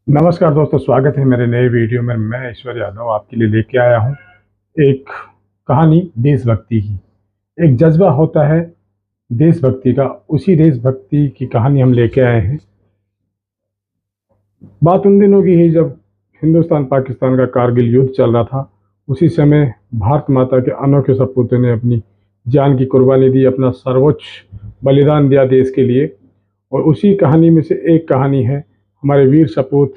नमस्कार दोस्तों, स्वागत है मेरे नए वीडियो में। मैं ईश्वर यादव आपके लिए लेके आया हूँ एक कहानी देशभक्ति की। एक जज्बा होता है देशभक्ति का, उसी देशभक्ति की कहानी हम लेके आए हैं। बात उन दिनों की है जब हिंदुस्तान पाकिस्तान का कारगिल युद्ध चल रहा था। उसी समय भारत माता के अनोखे सपूतों ने अपनी जान की कुर्बानी दी, अपना सर्वोच्च बलिदान दिया देश के लिए। और उसी कहानी में से एक कहानी है हमारे वीर सपूत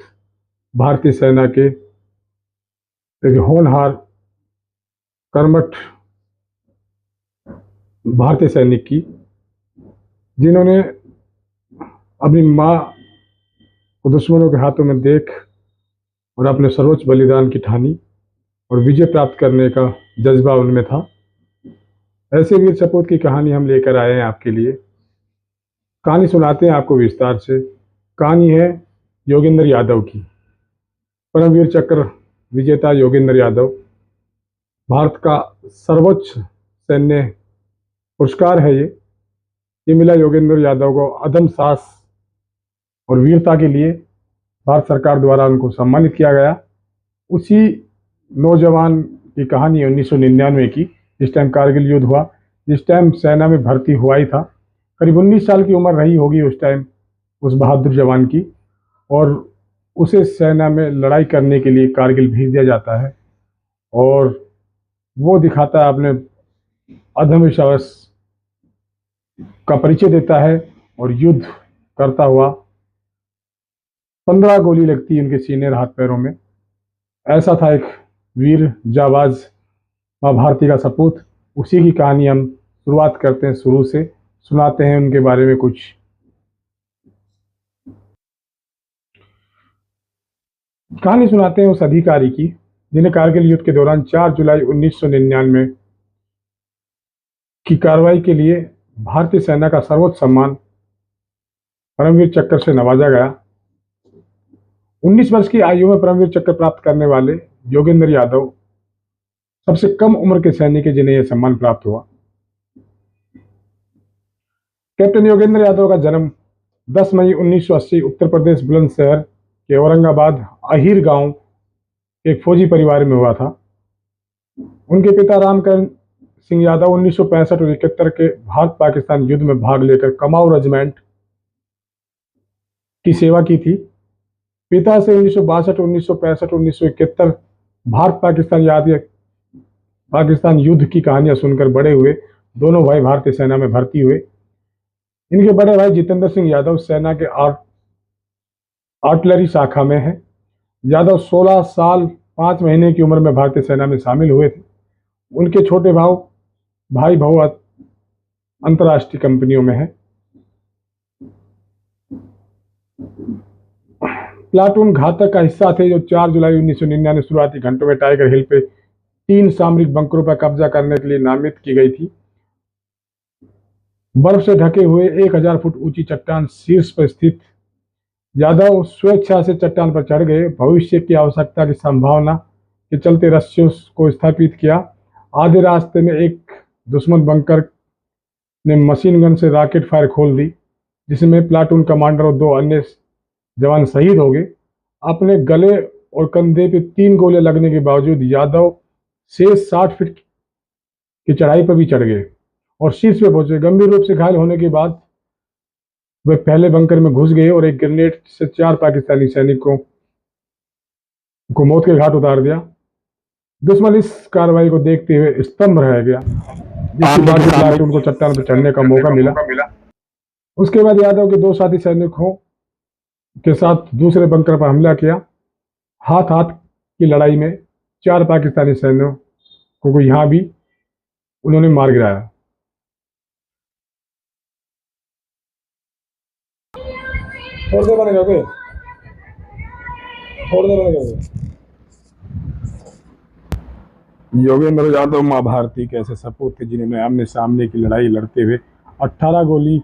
भारतीय सेना के एक होनहार कर्मठ भारतीय सैनिक की, जिन्होंने अपनी माँ को दुश्मनों के हाथों में देख और अपने सर्वोच्च बलिदान की ठानी और विजय प्राप्त करने का जज्बा उनमें था। ऐसे वीर सपूत की कहानी हम लेकर आए हैं आपके लिए। कहानी सुनाते हैं आपको विस्तार से। कहानी है योगेंद्र यादव की। परमवीर चक्र विजेता योगेंद्र यादव भारत का सर्वोच्च सैन्य पुरस्कार है। ये मिला योगेंद्र यादव को अदम साहस और वीरता के लिए। भारत सरकार द्वारा उनको सम्मानित किया गया। उसी नौजवान की कहानी है 1999 की, जिस टाइम कारगिल युद्ध हुआ, जिस टाइम सेना में भर्ती हुआ ही था। करीब 19 साल की उम्र रही होगी उस टाइम उस बहादुर जवान की, और उसे सेना में लड़ाई करने के लिए कारगिल भेज दिया जाता है। और वो दिखाता है अपने अधम साहस का परिचय देता है और युद्ध करता हुआ 15 गोली लगती है उनके सीने और हाथ पैरों में। ऐसा था एक वीर जाबाज माँ भारती का सपूत। उसी की कहानी हम शुरुआत करते हैं, शुरू से सुनाते हैं उनके बारे में कुछ। कहानी सुनाते हैं उस अधिकारी की जिन्हें कारगिल युद्ध के दौरान 4 जुलाई 1999 की कार्रवाई के लिए भारतीय सेना का सर्वोच्च सम्मान परमवीर चक्र से नवाजा गया। 19 वर्ष की आयु में परमवीर चक्र प्राप्त करने वाले योगेंद्र यादव सबसे कम उम्र के सैनिक है जिन्हें यह सम्मान प्राप्त हुआ। कैप्टन योगेंद्र यादव का जन्म 10 मई 1980 उत्तर प्रदेश बुलंदशहर के औरंगाबाद अहीर गांव के एक फौजी परिवार में हुआ था। उनके पिता रामकरण सिंह यादव 1965 और 71 के भारत पाकिस्तान युद्ध में भाग लेकर कमाऊ रेजिमेंट की सेवा की थी। पिता से 1962, 1965, 1971 भारत पाकिस्तान युद्ध की कहानियां सुनकर बड़े हुए। दोनों भाई भारतीय सेना में भर्ती हुए। इनके बड़े भाई जितेंद्र सिंह यादव सेना के आर्टिलरी शाखा में है। यादव 16 साल 5 महीने की उम्र में भारतीय सेना में शामिल हुए थे। उनके छोटे भाई अंतर्राष्ट्रीय कंपनियों में है। प्लाटून घातक का हिस्सा थे जो 4 जुलाई 1999 शुरुआती घंटों में टाइगर हिल पे 3 सामरिक बंकरों पर कब्जा करने के लिए नामित की गई थी। बर्फ से ढके हुए 1000 फुट ऊंची चट्टान शीर्ष पर स्थित यादव स्वेच्छा से चट्टान पर चढ़ गए। भविष्य की आवश्यकता की संभावना के चलते रस्सियों को स्थापित किया। आधे रास्ते में एक दुश्मन बंकर ने मशीन गन से रॉकेट फायर खोल दी, जिसमें प्लाटून कमांडर और 2 अन्य जवान शहीद हो गए। अपने गले और कंधे पे 3 गोले लगने के बावजूद यादव शेष 60 फीट की चढ़ाई पर भी चढ़ गए और शीर्ष पे पहुंचे। गंभीर रूप से घायल होने के बाद वे पहले बंकर में घुस गए और एक ग्रेनेड से 4 पाकिस्तानी सैनिकों को मौत के घाट उतार दिया। दुश्मन इस कार्रवाई को देखते हुए स्तंभ रह गया, जिसके बाद प्लाटून को चट्टान पर चढ़ने का मौका मिला। उसके बाद यादव के 2 साथी सैनिकों के साथ दूसरे बंकर पर हमला किया। हाथ हाथ की लड़ाई में 4 पाकिस्तानी सैनिकों को यहां भी उन्होंने मार गिराया। थोड़ी देर बने करके योगेंद्र यादव माँ भारती के ऐसे सपूत थे जिन्होंने आमने सामने की लड़ाई लड़ते हुए 18 गोली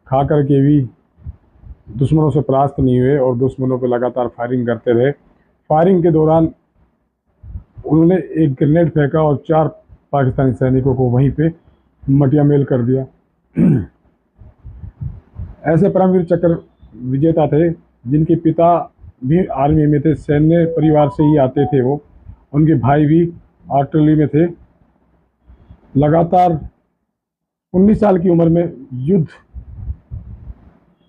खा करके भी दुश्मनों से परास्त नहीं हुए और दुश्मनों पर लगातार फायरिंग करते रहे। फायरिंग के दौरान उन्होंने एक ग्रेनेड फेंका और 4 पाकिस्तानी सैनिकों को वहीं पे मटिया मेल कर दिया। ऐसे परमवीर चक्र विजेता थे जिनके पिता भी आर्मी में थे, सैन्य परिवार से ही आते थे वो। उनके भाई भी आर्टिलरी में थे। लगातार 19 साल की उम्र में युद्ध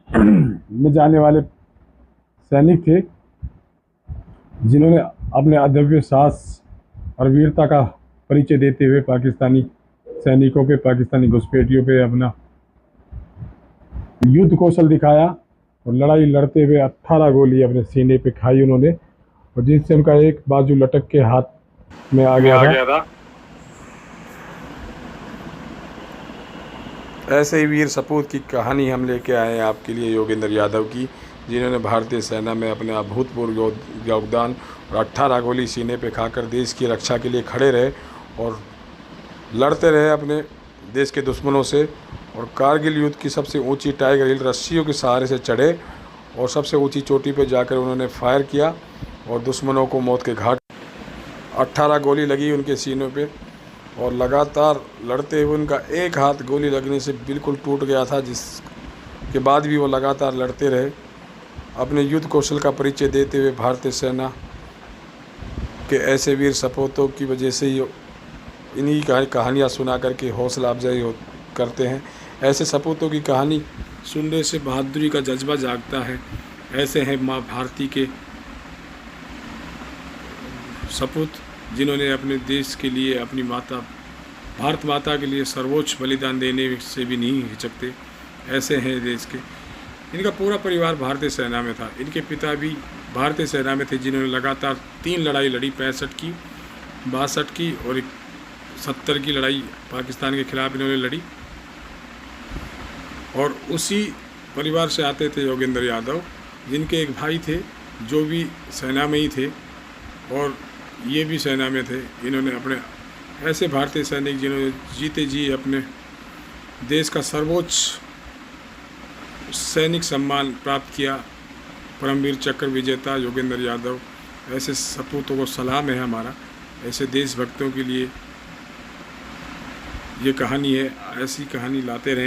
में जाने वाले सैनिक थे, जिन्होंने अपने अदम्य साहस और वीरता का परिचय देते हुए पाकिस्तानी सैनिकों पे, पाकिस्तानी घुसपैठियों पे अपना युद्ध कौशल दिखाया और लड़ाई लड़ते हुए 18 गोली अपने सीने पे खाई उन्होंने, और जिससे उनका एक बाजू लटक के हाथ में आ गया था। ऐसे ही वीर सपूत की कहानी हम लेके आए हैं आपके लिए योगेंद्र यादव की, जिन्होंने भारतीय सेना में अपने अभूतपूर्व योगदान और 18 गोली सीने पे खाकर देश की रक्षा के लिए खड़े रहे और लड़ते रहे अपने देश के दुश्मनों से। और कारगिल युद्ध की सबसे ऊंची टाइगर हिल रस्सियों के सहारे से चढ़े और सबसे ऊंची चोटी पर जाकर उन्होंने फायर किया और दुश्मनों को मौत के घाट। 18 गोली लगी उनके सीनों पे और लगातार लड़ते हुए उनका एक हाथ गोली लगने से बिल्कुल टूट गया था, जिसके बाद भी वो लगातार लड़ते रहे, अपने युद्ध कौशल का परिचय देते हुए। भारतीय सेना के ऐसे वीर सपूतों की वजह से ही इन्हीं कहानियाँ सुना करके हौसला अफजाई करते हैं। ऐसे सपूतों की कहानी सुनने से बहादुरी का जज्बा जागता है। ऐसे हैं माँ भारती के सपूत, जिन्होंने अपने देश के लिए, अपनी माता भारत माता के लिए सर्वोच्च बलिदान देने से भी नहीं हिचकते। ऐसे हैं देश के। इनका पूरा परिवार भारतीय सेना में था। इनके पिता भी भारतीय सेना में थे, जिन्होंने लगातार 3 लड़ाई लड़ी, 65 की, 62 की और 70 की लड़ाई पाकिस्तान के खिलाफ इन्होंने लड़ी। और उसी परिवार से आते थे योगेंद्र यादव, जिनके एक भाई थे जो भी सेना में ही थे और ये भी सेना में थे। इन्होंने अपने ऐसे भारतीय सैनिक जिन्होंने जीते जी अपने देश का सर्वोच्च सैनिक सम्मान प्राप्त किया, परमवीर चक्र विजेता योगेंद्र यादव। ऐसे सपूतों को सलाम है हमारा। ऐसे देशभक्तों के लिए ये कहानी है। ऐसी कहानी लाते रहें।